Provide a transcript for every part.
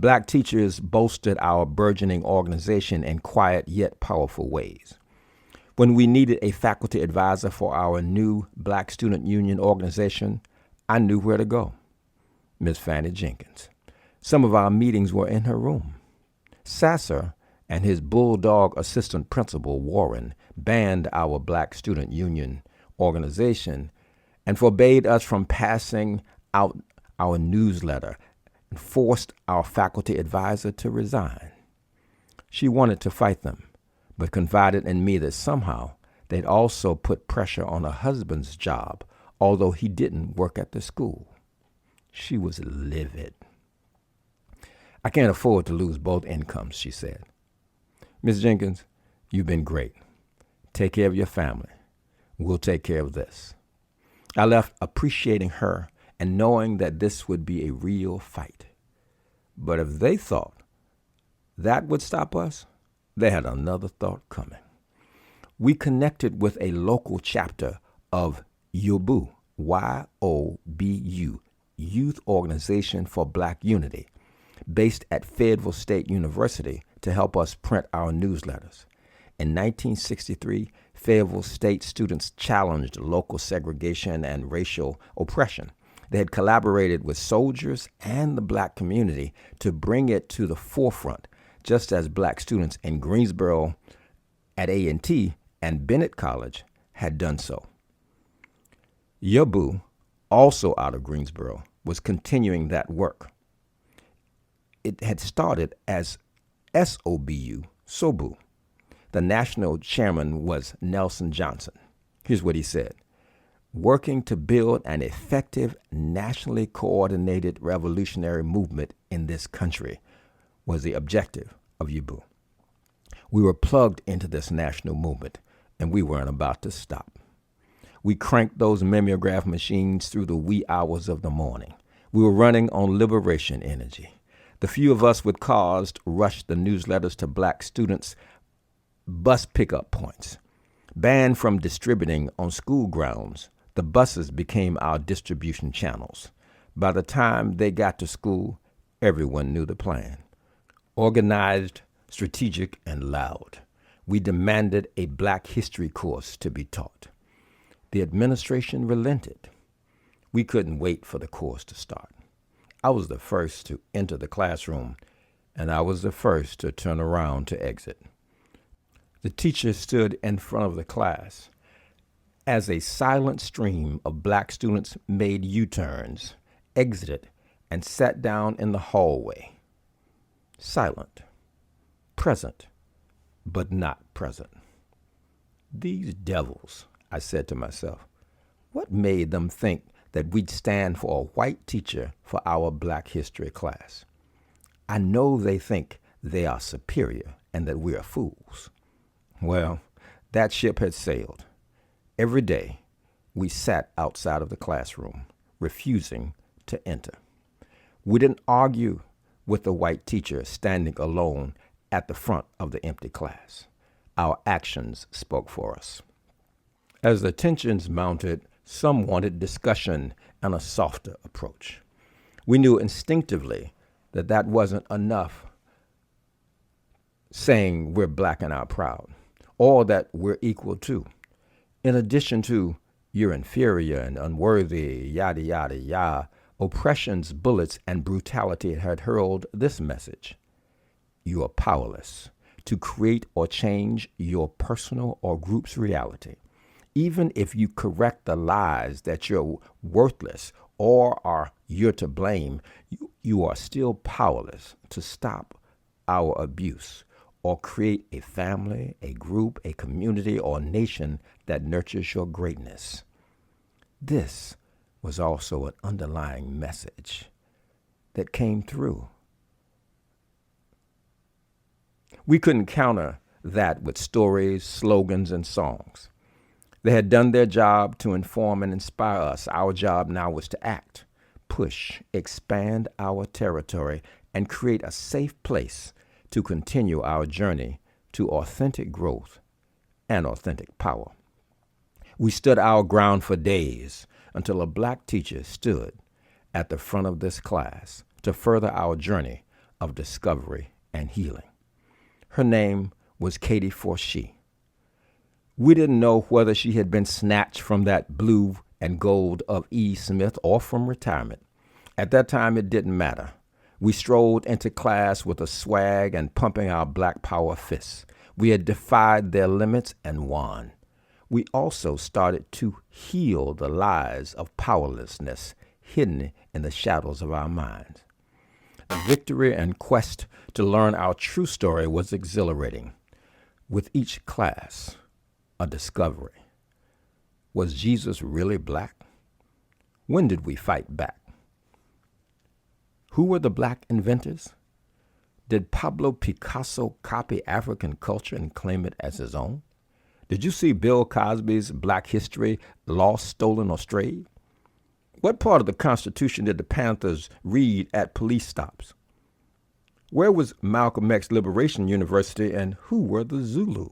Black teachers bolstered our burgeoning organization in quiet yet powerful ways. When we needed a faculty advisor for our new Black Student Union organization, I knew where to go. Miss Fannie Jenkins. Some of our meetings were in her room. Sasser and his bulldog assistant principal, Warren, banned our Black Student Union organization and forbade us from passing out our newsletter and forced our faculty advisor to resign. She wanted to fight them, but confided in me that somehow they'd also put pressure on her husband's job, although he didn't work at the school. She was livid. I can't afford to lose both incomes, she said. Miss Jenkins, you've been great. Take care of your family. We'll take care of this. I left appreciating her and knowing that this would be a real fight. But if they thought that would stop us, they had another thought coming. We connected with a local chapter of YOBU, Y-O-B-U, Youth Organization for Black Unity, based at Fayetteville State University to help us print our newsletters. In 1963, Fayetteville State students challenged local segregation and racial oppression. They had collaborated with soldiers and the Black community to bring it to the forefront, just as Black students in Greensboro at A&T and Bennett College had done so. YOBU, also out of Greensboro, was continuing that work. It had started as SOBU, SOBU. The national chairman was Nelson Johnson. Here's what he said. Working to build an effective, nationally coordinated revolutionary movement in this country was the objective of YOBU. We were plugged into this national movement, and we weren't about to stop. We cranked those mimeograph machines through the wee hours of the morning. We were running on liberation energy. The few of us with cars rushed the newsletters to Black students' bus pickup points. Banned from distributing on school grounds, the buses became our distribution channels. By the time they got to school, everyone knew the plan. Organized, strategic, and loud. We demanded a Black history course to be taught. The administration relented. We couldn't wait for the course to start. I was the first to enter the classroom, and I was the first to turn around to exit. The teacher stood in front of the class as a silent stream of Black students made U-turns, exited, and sat down in the hallway. Silent, present, but not present. These devils, I said to myself, what made them think that we'd stand for a white teacher for our Black history class? I know they think they are superior and that we are fools. Well, that ship had sailed. Every day, we sat outside of the classroom, refusing to enter. We didn't argue with the white teacher standing alone at the front of the empty class. Our actions spoke for us. As the tensions mounted, some wanted discussion and a softer approach. We knew instinctively that that wasn't enough saying we're Black and are proud, or that we're equal to. In addition to you're inferior and unworthy, yada, yada, yada, oppression's bullets and brutality had hurled this message. You are powerless to create or change your personal or group's reality. Even if you correct the lies that you're worthless or you're to blame, you are still powerless to stop our abuse or create a family, a group, a community, or nation that nurtures your greatness. This was also an underlying message that came through. We couldn't counter that with stories, slogans, and songs. They had done their job to inform and inspire us. Our job now was to act, push, expand our territory, and create a safe place to continue our journey to authentic growth and authentic power. We stood our ground for days until a Black teacher stood at the front of this class to further our journey of discovery and healing. Her name was Katie Forshee. We didn't know whether she had been snatched from that blue and gold of E. Smith or from retirement. At that time, it didn't matter. We strolled into class with a swag and pumping our Black Power fists. We had defied their limits and won. We also started to heal the lies of powerlessness hidden in the shadows of our minds. The victory and quest to learn our true story was exhilarating. With each class, a discovery. Was Jesus really black? When did we fight back? Who were the black inventors? Did Pablo Picasso copy African culture and claim it as his own? Did you see Bill Cosby's Black History, Lost, Stolen, or Strayed? What part of the Constitution did the Panthers read at police stops? Where was Malcolm X Liberation University, and who were the Zulu?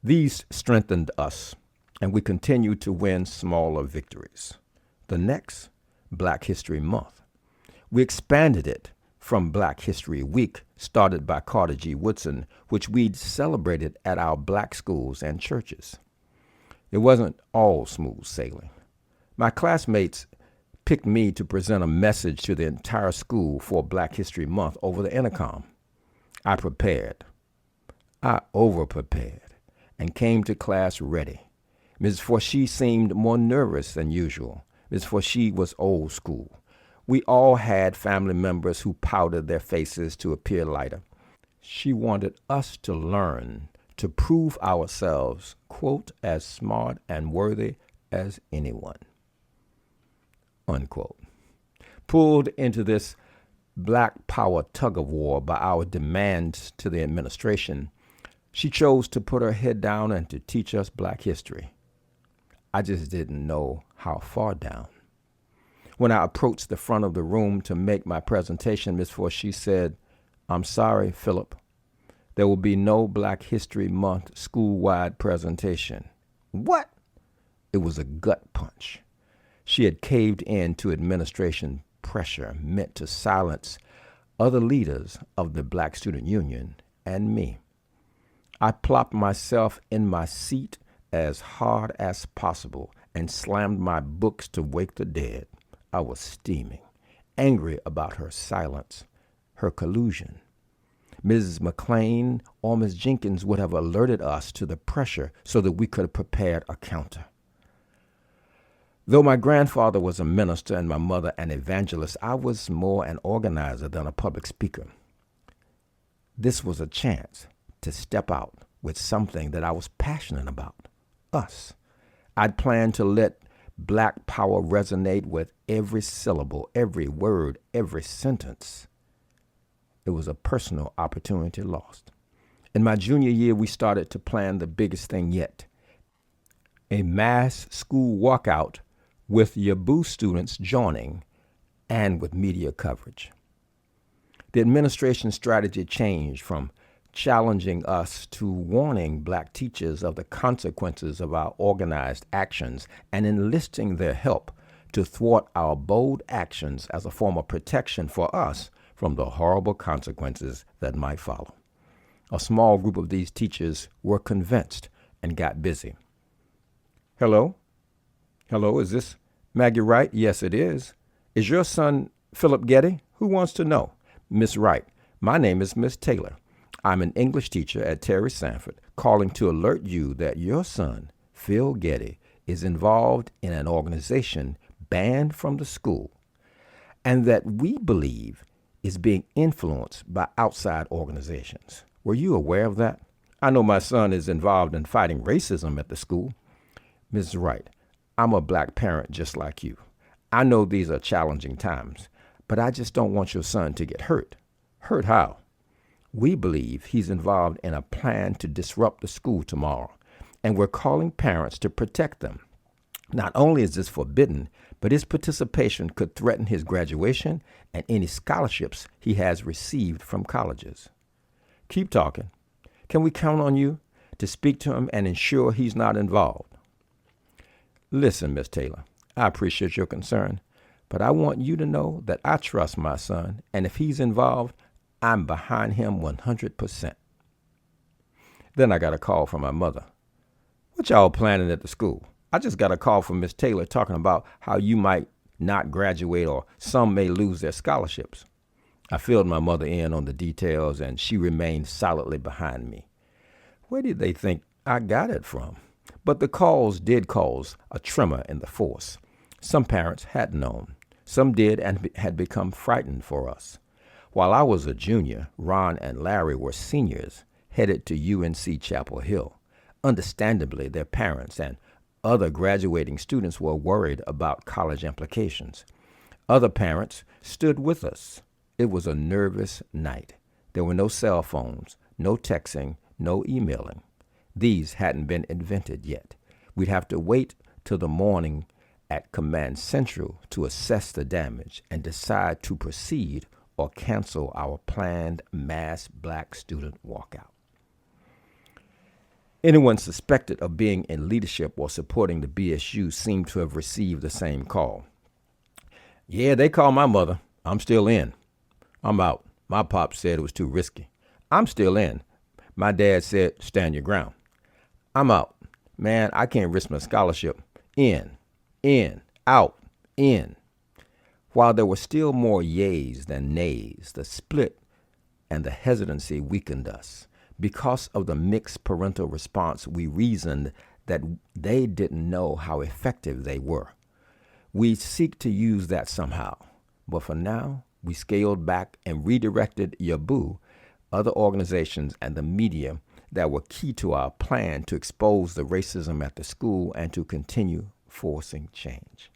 These strengthened us, and we continued to win smaller victories. The next, Black History Month. We expanded it from Black History Week, started by Carter G. Woodson, which we'd celebrated at our black schools and churches. It wasn't all smooth sailing. My classmates picked me to present a message to the entire school for Black History Month over the intercom. I prepared. I over-prepared and came to class ready. Ms. Forshee seemed more nervous than usual. Ms. Forshee was old school. We all had family members who powdered their faces to appear lighter. She wanted us to learn to prove ourselves, quote, as smart and worthy as anyone, unquote. Pulled into this Black Power tug-of-war by our demands to the administration, she chose to put her head down and to teach us Black history. I just didn't know how far down. When I approached the front of the room to make my presentation, Ms. Forshee said, "I'm sorry, Philip. There will be no Black History Month school-wide presentation." What? It was a gut punch. She had caved in to administration pressure meant to silence other leaders of the Black Student Union and me. I plopped myself in my seat as hard as possible and slammed my books to wake the dead. I was steaming, angry about her silence, her collusion. Mrs. McLean or Ms. Jenkins would have alerted us to the pressure so that we could have prepared a counter. Though my grandfather was a minister and my mother an evangelist, I was more an organizer than a public speaker. This was a chance to step out with something that I was passionate about, us. I'd planned to let Black Power resonate with every syllable, every word, every sentence. It was a personal opportunity lost. In my junior year, we started to plan the biggest thing yet, a mass school walkout with Yabu students joining and with media coverage. The administration strategy changed from challenging us to warning Black teachers of the consequences of our organized actions and enlisting their help to thwart our bold actions as a form of protection for us from the horrible consequences that might follow. A small group of these teachers were convinced and got busy. Hello? Hello, is this Maggie Wright? Yes, it is. Is your son Philip Getty? Who wants to know? Miss Wright, my name is Miss Taylor. I'm an English teacher at Terry Sanford, calling to alert you that your son, Phil Getty, is involved in an organization banned from the school, and that we believe is being influenced by outside organizations. Were you aware of that? I know my son is involved in fighting racism at the school. Ms. Wright, I'm a Black parent just like you. I know these are challenging times, but I just don't want your son to get hurt. Hurt how? We believe he's involved in a plan to disrupt the school tomorrow, and we're calling parents to protect them. Not only is this forbidden, but his participation could threaten his graduation and any scholarships he has received from colleges. Keep talking. Can we count on you to speak to him and ensure he's not involved? Listen, Miss Taylor, I appreciate your concern, But I want you to know that I trust my son, and if he's involved, I'm behind him 100%. Then I got a call from my mother. What y'all planning at the school? I just got a call from Miss Taylor talking about how you might not graduate or some may lose their scholarships. I filled my mother in on the details, and she remained solidly behind me. Where did they think I got it from? But the calls did cause a tremor in the force. Some parents had known. Some did and had become frightened for us. While I was a junior, Ron and Larry were seniors, headed to UNC Chapel Hill. Understandably, their parents and other graduating students were worried about college implications. Other parents stood with us. It was a nervous night. There were no cell phones, no texting, no emailing. These hadn't been invented yet. We'd have to wait till the morning at Command Central to assess the damage and decide to proceed or cancel our planned mass black student walkout. Anyone suspected of being in leadership or supporting the BSU seemed to have received the same call. Yeah, they called my mother. I'm still in. I'm out. My pop said it was too risky. I'm still in. My dad said, stand your ground. I'm out. Man, I can't risk my scholarship. In, out, in. While there were still more yays than nays, the split and the hesitancy weakened us. Because of the mixed parental response, we reasoned that they didn't know how effective they were. We seek to use that somehow. But for now, we scaled back and redirected Yabu, other organizations, and the media that were key to our plan to expose the racism at the school and to continue forcing change.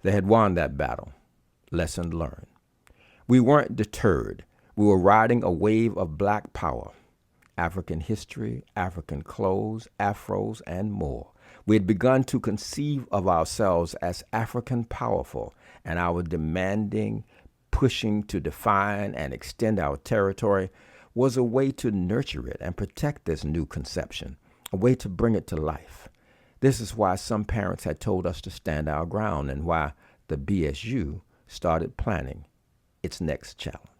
They had won that battle. Lesson learned. We weren't deterred. We were riding a wave of black power. African history, African clothes, afros, and more. We had begun to conceive of ourselves as African powerful, and our demanding, pushing to define and extend our territory was a way to nurture it and protect this new conception, a way to bring it to life. This is why some parents had told us to stand our ground and why the BSU started planning its next challenge.